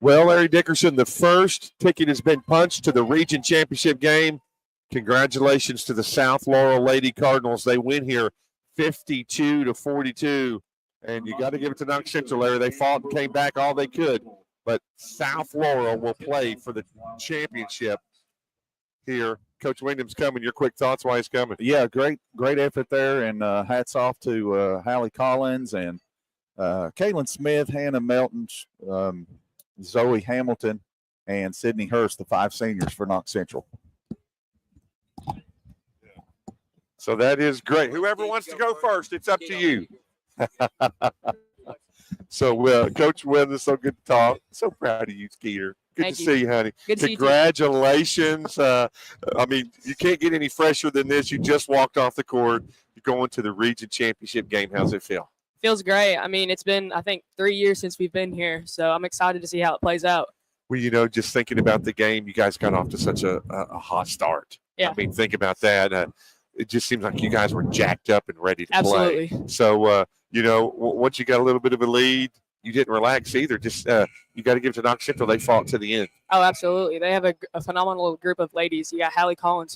Well, Larry Dickerson, the first ticket has been punched to the region championship game. Congratulations to the South Laurel Lady Cardinals. They win here 52-42. And you got to give it to Knox Central, Larry. They fought and came back all they could. But South Laurel will play for the championship here. Coach Wyndham's coming. Your quick thoughts why he's coming? Yeah, great effort there. And hats off to Hallie Collins and Kaylin Smith, Hannah Melton, Zoe Hamilton, and Sydney Hurst, the 5 seniors for Knox Central. So that is great. Whoever wants to go first, it's up to you. So, Coach Wyndham, so good to talk. So proud of you, Skeeter. Good to see you, honey. Good to see you. Congratulations. I mean, you can't get any fresher than this. You just walked off the court. You're going to the region championship game. How's it feel? Feels great. I mean, it's been, I think, 3 years since we've been here, so I'm excited to see how it plays out. Well, just thinking about the game, you guys got off to such a hot start. Yeah. I mean, think about that. It just seems like you guys were jacked up and ready to Absolutely. play. So, once you got a little bit of a lead, you didn't relax either. Just you got to give it to Knox Central. They fought to the end. Oh, absolutely. They have a phenomenal group of ladies. You got Hallie Collins,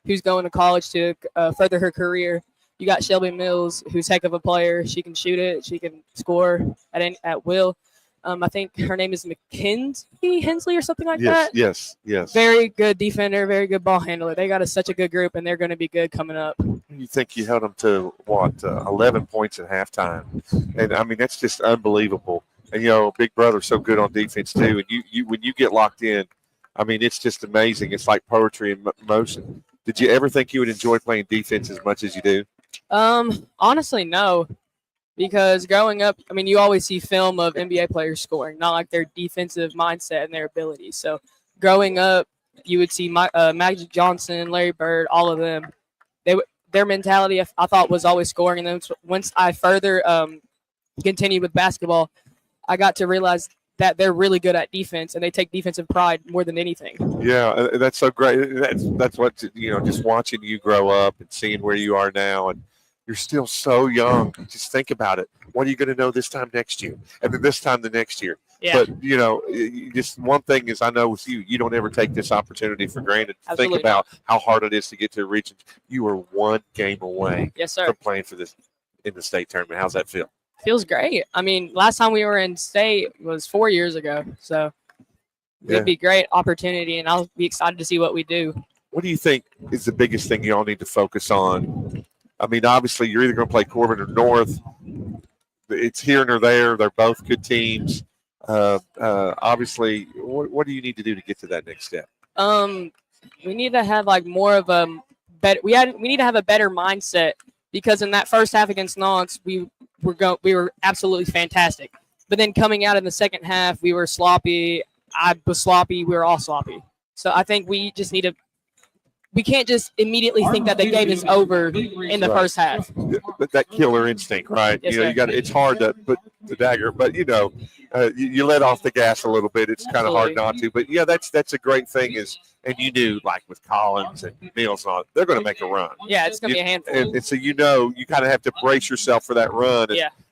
who's going to college to further her career. You got Shelby Mills, who's heck of a player. She can shoot it. She can score at will. I think her name is Mackenzie Hensley or something like that. Yes. Very good defender, very good ball handler. They got such a good group, and they're going to be good coming up. You think you held them to, 11 points at halftime. And, I mean, that's just unbelievable. And, Big Brother's so good on defense, too. And you when you get locked in, I mean, it's just amazing. It's like poetry in motion. Did you ever think you would enjoy playing defense as much as you do? Honestly, no. Because growing up, I mean, you always see film of NBA players scoring, not like their defensive mindset and their abilities. So growing up, you would see Magic Johnson, Larry Bird, all of them. Their mentality, I thought, was always scoring. And then once I further continued with basketball, I got to realize that they're really good at defense, and they take defensive pride more than anything. Yeah, that's so great. That's what, just watching you grow up and seeing where you are now, and you're still so young. Just think about it. What are you going to know this time next year? And then this time the next year. Yeah. But, just one thing is I know with you don't ever take this opportunity for granted. Absolutely Think about how hard it is to get to a region. You are one game away Yes, sir. from playing for this in the state tournament. How's that feel? Feels great. I mean, last time we were in state was 4 years ago. So it'd be a great opportunity, and I'll be excited to see what we do. What do you think is the biggest thing you all need to focus on? I mean, obviously, you're either going to play Corbin or North. It's here or there. They're both good teams. Obviously, what do you need to do to get to that next step? We need to have more of a better. We need to have a better mindset, because in that first half against Knox, we were absolutely fantastic. But then coming out in the second half, we were sloppy. I was sloppy. We were all sloppy. So I think we just need to. We can't just immediately think that the game is over in the first half. But that killer instinct, right? Yes, you got. It's hard to put the dagger, but you let off the gas a little bit. It's kind of hard not to. But yeah, that's a great thing. And you knew, like with Collins and Mills and all, they're going to make a run. Yeah, it's going to be a handful. And so you kind of have to brace yourself for that run.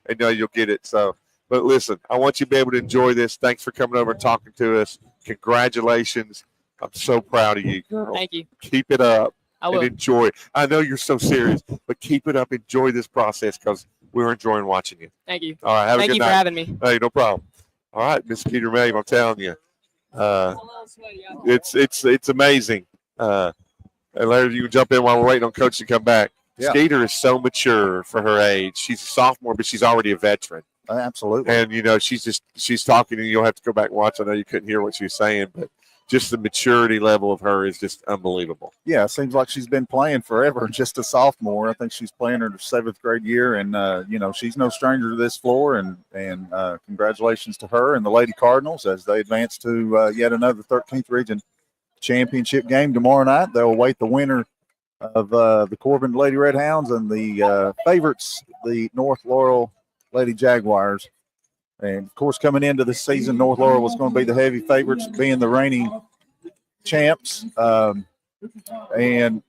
And know you'll get it. So, but listen, I want you to be able to enjoy this. Thanks for coming over and talking to us. Congratulations. I'm so proud of you, girl. Thank you. Keep it up and enjoy. I know you're so serious, but keep it up. Enjoy this process because we're enjoying watching you. Thank you. All right. Have a good night. Thank you for having me. Hey, no problem. All right, Miss Peter May, I'm telling you, it's amazing. And Larry, you can jump in while we're waiting on Coach to come back. Yeah. Skeeter is so mature for her age. She's a sophomore, but she's already a veteran. Absolutely. And she's talking, and you'll have to go back and watch. I know you couldn't hear what she was saying, but just the maturity level of her is just unbelievable. Yeah, it seems like she's been playing forever, just a sophomore. I think she's playing her 7th grade year, and, she's no stranger to this floor, and congratulations to her and the Lady Cardinals as they advance to yet another 13th Region Championship game tomorrow night. They'll await the winner of the Corbin Lady Red Hounds and the favorites, the North Laurel Lady Jaguars. And, of course, coming into the season, North Laurel was going to be the heavy favorites, being the reigning champs. And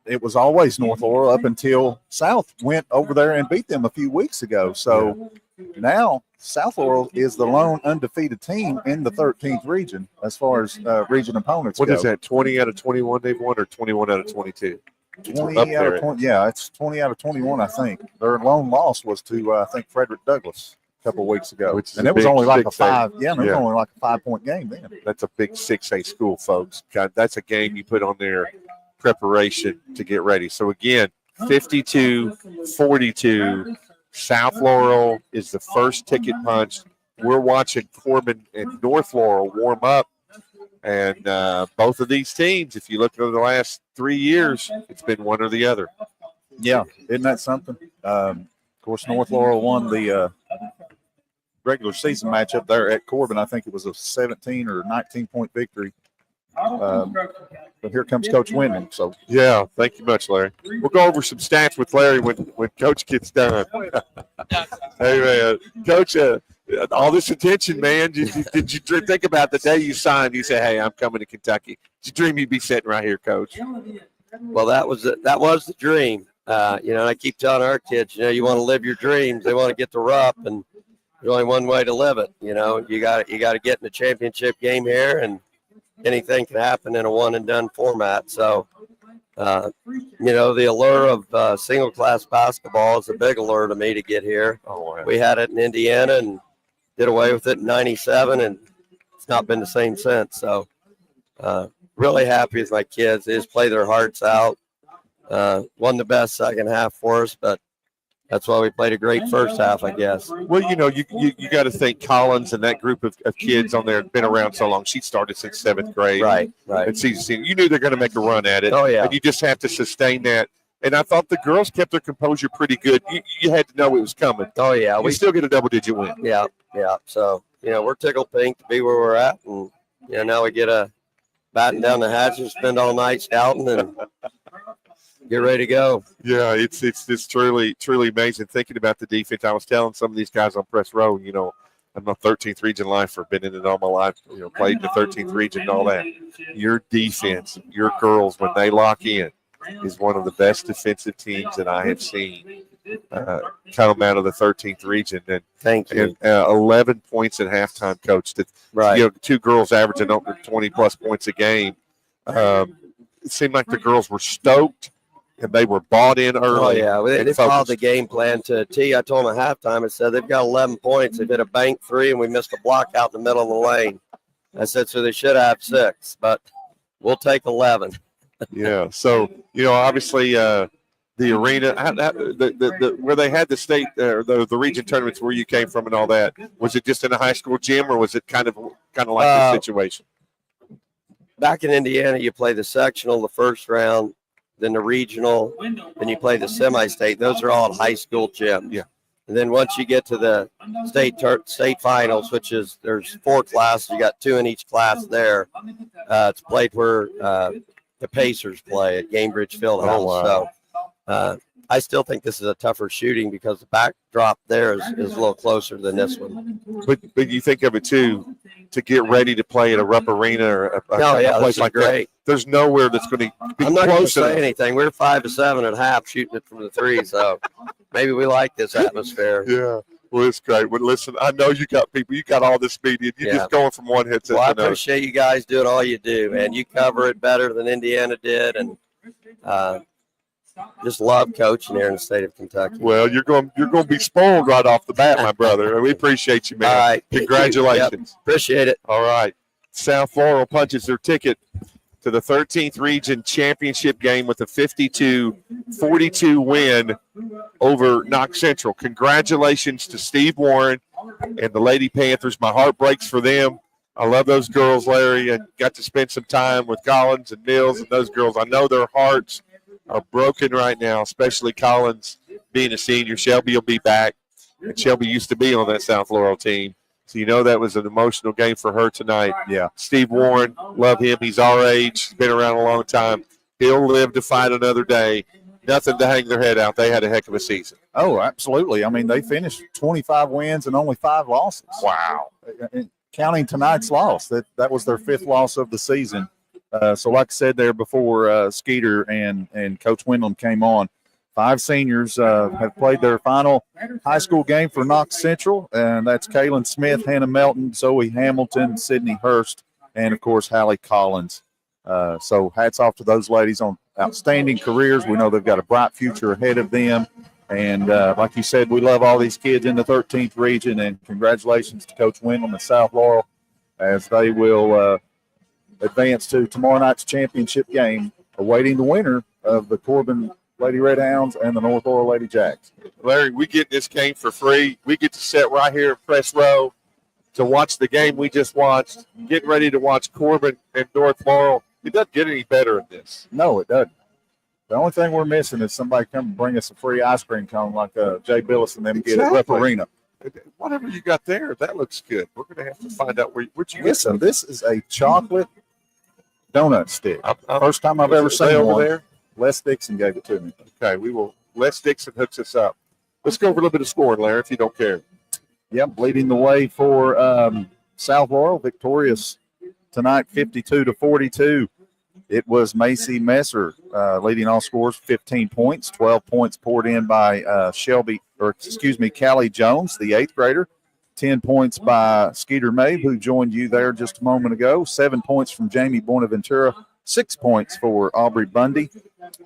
it was always North Laurel up until South went over there and beat them a few weeks ago. So Now, South Laurel is the lone undefeated team in the 13th region as far as region opponents What go. is that? 20 out of 21 they've won, or 21 out of 22? 20 out of 20. Yeah, it's 20 out of 21, I think. Their lone loss was to, I think, Frederick Douglass a couple of weeks ago. And it was only like a 6A. 5. Yeah, it was only like a 5-point game then. That's a big 6A school, folks. God, that's a game you put on their preparation to get ready. So, again, 52-42. South Laurel is the first ticket punch. We're watching Corbin and North Laurel warm up. And both of these teams, if you look over the last 3 years, it's been one or the other. Yeah, isn't that something? Of course, North Laurel won the regular season matchup there at Corbin. I think it was a 17 or 19-point victory. But here comes Coach Wyndham. So yeah, thank you much, Larry. We'll go over some stats with Larry when Coach gets done. Hey, man, Coach, all this attention, man. Did you think about the day you signed? You say, "Hey, I'm coming to Kentucky." Did you dream you'd be sitting right here, Coach? Well, that was the dream. And I keep telling our kids, you want to live your dreams. They want to get the rup, and there's only one way to live it. You got to get in the championship game here, and anything can happen in a one and done format. So, the allure of single class basketball is a big allure to me to get here. Oh, wow. We had it in Indiana and did away with it in '97, and it's not been the same since. So, really happy with my kids. They just play their hearts out. Won the best second half for us, but that's why we played a great first half, I guess. Well, you got to think Collins and that group of kids on there have been around so long. She started since 7th grade. Right. And you knew they're going to make a run at it. Oh, yeah. And you just have to sustain that. And I thought the girls kept their composure pretty good. You had to know it was coming. Oh, yeah. We still get a double-digit win. Yeah. So, we're tickled pink to be where we're at. And, now we get a batten down the hatches, spend all night scouting, and get ready to go. Yeah, it's just truly amazing thinking about the defense. I was telling some of these guys on press row, I'm a 13th region lifer, been in it all my life, played in the 13th region and all that. Your defense, your girls, when they lock in, is one of the best defensive teams that I have seen come out of the 13th region. And thank you. 11 points at halftime, Coach. Right. 2 girls averaging over 20-plus points a game. It seemed like the girls were stoked. And they were bought in early. Oh, yeah. They followed the game plan to a T. I told them at halftime, I said, they've got 11 points. They've hit a bank 3, and we missed a block out in the middle of the lane. I said, so they should have 6, but we'll take 11. Yeah. So, obviously the arena, where they had the state, the region tournaments where you came from and all that, was it just in a high school gym, or was it kind of like this situation? Back in Indiana, you play the sectional the first round, then the regional, then you play the semi-state. Those are all at high school gyms. Yeah. And then once you get to the state finals, which is there's 4 classes, you got 2 in each class there. It's played where the Pacers play at Gamebridge Fieldhouse. Oh, wow. So I still think this is a tougher shooting because the backdrop there is a little closer than this one. But you think of it too, to get ready to play at a Rupp Arena or a place like great. that. There's nowhere that's going to be I'm not going to close say anything. We're 5 of 7 at half shooting it from the 3, so maybe we like this atmosphere. Yeah. Well, it's great. Well, listen, I know you got people. You got all this media. You're just going from one headset to another. I appreciate you guys doing all you do, man. You cover it better than Indiana did, and just love coaching here in the state of Kentucky. Well, you're going to be spoiled right off the bat, my brother. We appreciate you, man. All right. Congratulations. Yep. Appreciate it. All right. South Laurel punches their ticket to the 13th Region Championship game with a 52-42 win over Knox Central. Congratulations to Steve Warren and the Lady Panthers. My heart breaks for them. I love those girls, Larry, and got to spend some time with Collins and Mills and those girls. I know their hearts are broken right now, especially Collins being a senior. Shelby will be back, and Shelby used to be on that South Laurel team. So that was an emotional game for her tonight. Yeah. Steve Warren, love him. He's our age. He's been around a long time. He'll live to fight another day. Nothing to hang their head out. They had a heck of a season. Oh, absolutely. I mean, they finished 25 wins and only 5 losses. Wow. Counting tonight's loss, that was their 5th loss of the season. So like I said there before, Skeeter and Coach Windham came on, 5 seniors have played their final high school game for Knox Central, and that's Kaylin Smith, Hannah Melton, Zoe Hamilton, Sydney Hurst, and, of course, Hallie Collins. So hats off to those ladies on outstanding careers. We know they've got a bright future ahead of them. And like you said, we love all these kids in the 13th region, and congratulations to Coach Windham and South Laurel as they will advance to tomorrow night's championship game, awaiting the winner of the Corbin Lady Red Hounds and the North Laurel Lady Jacks. Larry, we get this game for free. We get to sit right here in press row to watch the game we just watched, getting ready to watch Corbin and North Laurel. It doesn't get any better than this. No, it doesn't. The only thing we're missing is somebody come and bring us a free ice cream cone like Jay Billis and them get at Rep Arena. Whatever you got there, that looks good. We're going to have to find out where'd you get Listen, some. this is a chocolate donut stick. First time I've Is ever it seen over one. there? Les Dixon gave it to me. Okay, we will. Les Dixon hooks us up. Let's go over a little bit of scoring, Larry, if you don't care. Yep, leading the way for South Laurel, victorious tonight, 52-42. It was Macy Messer leading all scores, 15 points, 12 points poured in by Callie Jones, the 8th grader. 10 points by Skeeter Mabe, who joined you there just a moment ago. 7 points from Jamie Bonaventura. 6 points for Aubrey Bundy.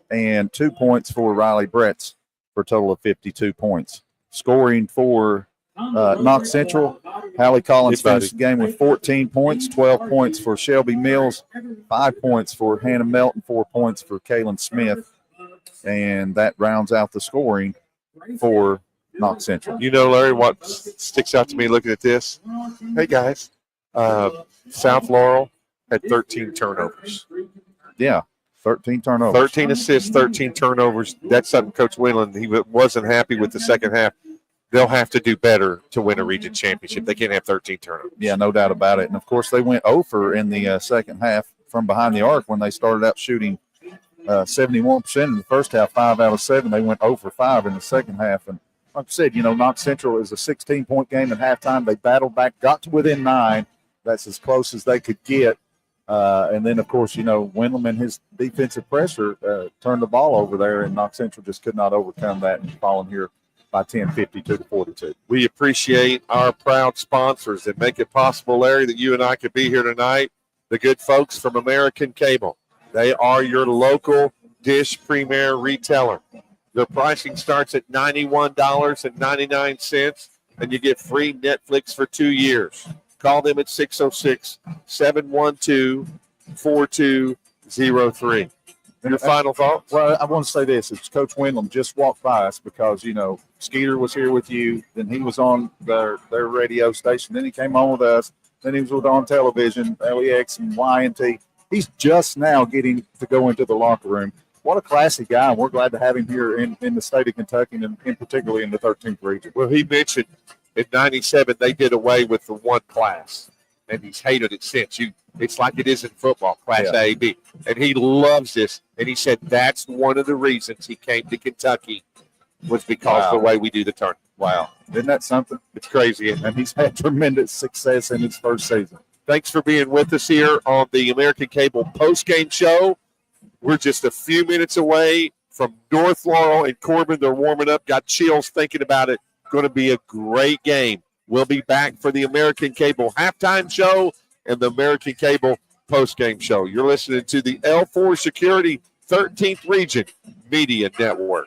And 2 points for Riley Bretz for a total of 52 points. Scoring for Knox Central, Hallie Collins finished the game with 14 points, 12 points for Shelby Mills, 5 points for Hannah Melton, 4 points for Kaylin Smith. And that rounds out the scoring for Knox Central. You know, Larry, what sticks out to me looking at this? Hey, guys, South Laurel had 13 turnovers. Yeah, 13 turnovers. 13 assists, 13 turnovers. That's something Coach Whelan, he wasn't happy with the second half. They'll have to do better to win a region championship. They can't have 13 turnovers. Yeah, no doubt about it. And, of course, they went over in the second half from behind the arc when they started out shooting 71% in the first half, 5 out of 7. They went 0 for 5 in the second half. And like I said, you know, Knox Central is a 16-point game at halftime. They battled back, got to within 9. That's as close as they could get. And then, of course, you know, Windham and his defensive pressure turned the ball over there, and Knox Central just could not overcome that and falling here by 10, 52-42. We appreciate our proud sponsors that make it possible, Larry, that you and I could be here tonight. The good folks from American Cable. They are your local Dish Premier retailer. Their pricing starts at $91.99, and you get free Netflix for 2 years. Call them at 606-712-4203. Your final thoughts? Well, I want to say this. It's Coach Windham just walked by us because, you know, Skeeter was here with you. Then he was on their radio station. Then he came on with us. Then he was on television, LEX and YNT. He's just now getting to go into the locker room. What a classy guy. And we're glad to have him here in the state of Kentucky and particularly in the 13th region. Well, he mentioned in 97 they did away with the one class, and he's hated it since. It's like it is in football, Class A, B. And he loves this. And he said that's one of the reasons he came to Kentucky was because of the way we do the tournament. Wow. Isn't that something? It's crazy. And he's had tremendous success in his first season. Thanks for being with us here on the American Cable postgame show. We're just a few minutes away from North Laurel and Corbin. They're warming up. Got chills thinking about it. Going to be a great game. We'll be back for the American Cable halftime show and the American Cable postgame show. You're listening to the L4 Security 13th Region Media Network.